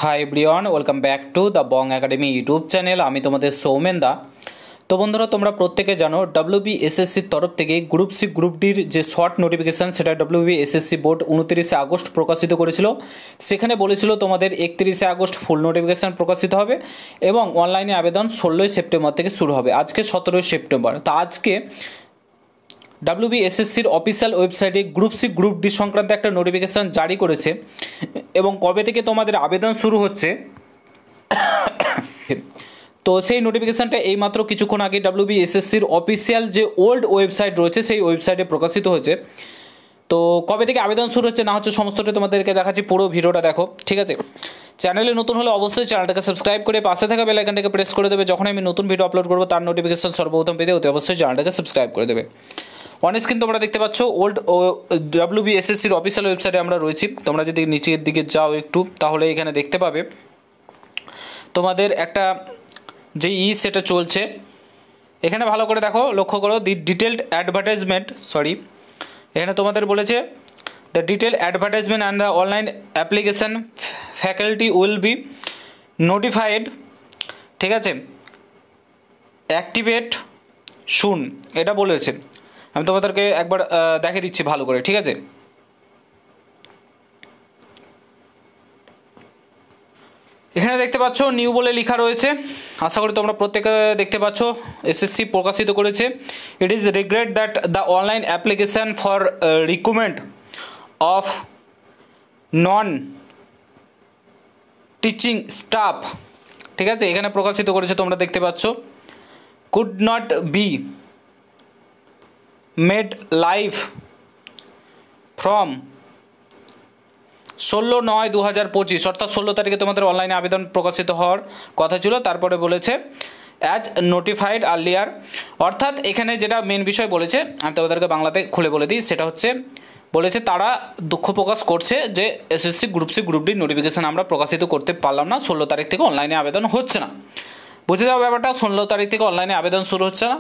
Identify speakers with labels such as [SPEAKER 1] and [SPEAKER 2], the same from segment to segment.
[SPEAKER 1] Hi everyone, welcome back to the Bong academy YouTube channel. আমি তোমাদের সৌমেন দা। তো বন্ধুরা, তোমরা প্রত্যেকে জানো WBSSCর তরফ থেকে গ্রুপ সি গ্রুপ ডির যে শর্ট নোটিফিকেশান সেটা WBSSC বোর্ড 29 আগস্ট প্রকাশিত করেছিল। সেখানে বলেছিল তোমাদের 31 আগস্ট ফুল নোটিফিকেশান প্রকাশিত হবে এবং অনলাইনে আবেদন 16 সেপ্টেম্বর থেকে শুরু হবে। আজকে 17 সেপ্টেম্বর। তো আজকে WBSSCর অফিসিয়াল ওয়েবসাইটে গ্রুপ সি গ্রুপ ডি সংক্রান্ত একটা নোটিফিকেশান জারি করেছে এবং কবে থেকে তোমাদের আবেদন শুরু হচ্ছে তো সেই নোটিফিকেশানটা এইমাত্র কিছুক্ষণ আগে WBSSCর অফিসিয়াল যে ওল্ড ওয়েবসাইট রয়েছে সেই ওয়েবসাইটে প্রকাশিত হয়েছে। তো কবে থেকে আবেদন শুরু হচ্ছে না হচ্ছে সমস্তটা তোমাদেরকে দেখাচ্ছি, পুরো ভিডিওটা দেখো, ঠিক আছে। চ্যানেলে নতুন হলে অবশ্যই চ্যানেলটাকে সাবস্ক্রাইব করে পাশে থাকা বেল আইকনটাকে প্রেস করে দেবে। যখন আমি নতুন ভিডিও আপলোড করবো তার নোটিফিকেশান সর্বপ্রথম পেতে হতে অবশ্যই চ্যানেলটাকে সাবস্ক্রাইব করে দেবে। অন স্ক্রিন তোমরা দেখতে পাচ্ছ ওল্ড WBSSCর অফিসিয়াল ওয়েবসাইটে আমরা রয়েছি। তোমরা যদি নিচের দিকে যাও একটু তাহলে এখানে দেখতে পাবে তোমাদের একটা যে সেটা চলছে। এখানে ভালো করে দেখো, লক্ষ্য করো, দি ডিটেলড অ্যাডভার্টাইজমেন্ট, এখানে তোমাদের বলেছে the detail advertisement and the online application faculty will be notified, ঠিক আছে, অ্যাক্টিভেট শুন, এটা বলেছে। আমি তোমাদেরকে একবার দেখিয়ে দিচ্ছি ভালো করে, ঠিক আছে। এখানে দেখতে পাচ্ছ নিউ বলে লেখা রয়েছে, আশা করি তোমরা প্রত্যেকে দেখতে পাচ্ছ। SSC প্রকাশিত করেছে, it is regret that the online application for recruitment of non teaching staff, ঠিক আছে, এখানে প্রকাশিত করেছে, তোমরা দেখতে পাচ্ছ, could not be made live from 16/9/2025, অর্থাৎ 16 তারিখে তোমাদের অনলাইনে আবেদন প্রকাশিত হওয়ার কথা ছিল। তারপরে বলেছে অ্যাজ নোটিফাইড আর্লিয়ার, অর্থাৎ এখানে যেটা মেন বিষয় বলেছে আমি তোমাদেরকে বাংলাতে খুলে বলে দিই, সেটা হচ্ছে বলেছে তারা দুঃখ প্রকাশ করছে যে SSC group C group D notification আমরা প্রকাশিত করতে পারলাম না, 16 তারিখ থেকে অনলাইনে আবেদন হচ্ছে না। বুঝে যাওয়া ব্যাপারটা, 16 তারিখ থেকে অনলাইনে আবেদন শুরু হচ্ছে না,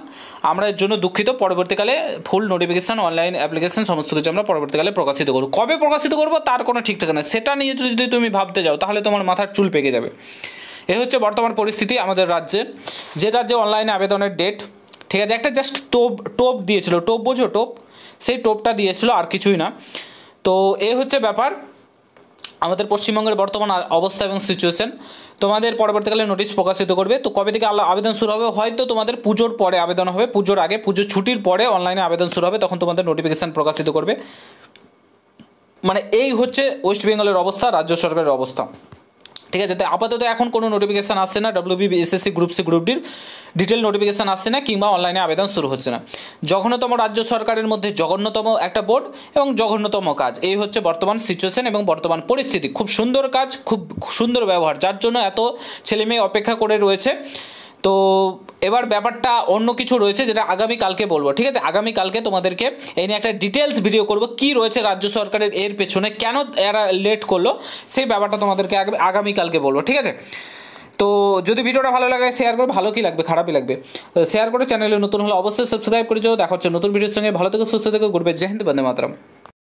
[SPEAKER 1] আমরা এর জন্য দুঃখিত। পরবর্তীকালে ফুল নোটিফিকেশান অনলাইন অ্যাপ্লিকেশান সমস্ত কিছু আমরা পরবর্তীকালে প্রকাশিত করব। কবে প্রকাশিত করব তার কোনো ঠিক ঠিকানা, সেটা নিয়ে যদি তুমি ভাবতে যাও তাহলে তোমার মাথার চুল পেকে যাবে। এ হচ্ছে বর্তমান পরিস্থিতি আমাদের রাজ্যে, যে রাজ্যে অনলাইনে আবেদনের ডেট, ঠিক আছে, একটা জাস্ট টোপ দিয়েছিল, টোপ বোঝো, টোপ, সেই টোপটা দিয়েছিল, আর কিছুই না। তো এই হচ্ছে ব্যাপার আমাদের পশ্চিমবঙ্গের বর্তমান অবস্থা এবং সিচুয়েশন। তোমাদের পরবর্তীকালে নোটিশ প্রকাশিত করবে। তো কবে থেকে আবেদন শুরু হবে, হয়তো তোমাদের পুজোর পরে আবেদন হবে, পুজোর আগে, পুজোর ছুটির পরে অনলাইনে আবেদন শুরু হবে, তখন তোমাদের নোটিফিকেশান প্রকাশিত করবে। মানে এই হচ্ছে ওয়েস্ট বেঙ্গলের অবস্থা, রাজ্য সরকারের অবস্থা, ঠিক আছে। তাই আপাতত এখন কোনো নোটিফিকেশান আসছে না, WBSSC গ্রুপ সি গ্রুপ ডির ডিটেল নোটিফিকেশান আসছে না, কিংবা অনলাইনে আবেদন শুরু হচ্ছে না। জঘন্যতম রাজ্য সরকারের মধ্যে জঘন্যতম একটা বোর্ড এবং জঘন্যতম কাজ, এই হচ্ছে বর্তমান সিচুয়েশন এবং বর্তমান পরিস্থিতি। খুব সুন্দর কাজ, খুব সুন্দর ব্যবহার, যার জন্য এত ছেলে মেয়ে অপেক্ষা করে রয়েছে। তো এবার ব্যাপারটা অন্য কিছু রয়েছে যেটা আগামীকালকে বলবো, ঠিক আছে। আগামীকালকে তোমাদেরকে এই নিয়ে একটা ডিটেলস ভিডিও করবো, কী রয়েছে রাজ্য সরকারের এর পেছনে, কেন এরা লেট করলো, সেই ব্যাপারটা তোমাদেরকে আগামীকালকে বলবো, ঠিক আছে। তো যদি ভিডিওটা ভালো লাগে শেয়ার করো, ভালো কি লাগবে, খারাপই লাগবে, শেয়ার করে চ্যানেলে নতুন হলে অবশ্যই সাবস্ক্রাইব করে যাও। দেখা হচ্ছে নতুন ভিডিওর সঙ্গে। ভালো থেকে সুস্থ থেকে, গুড বাই, জয় হিন্দ, বন্দে মাতরম।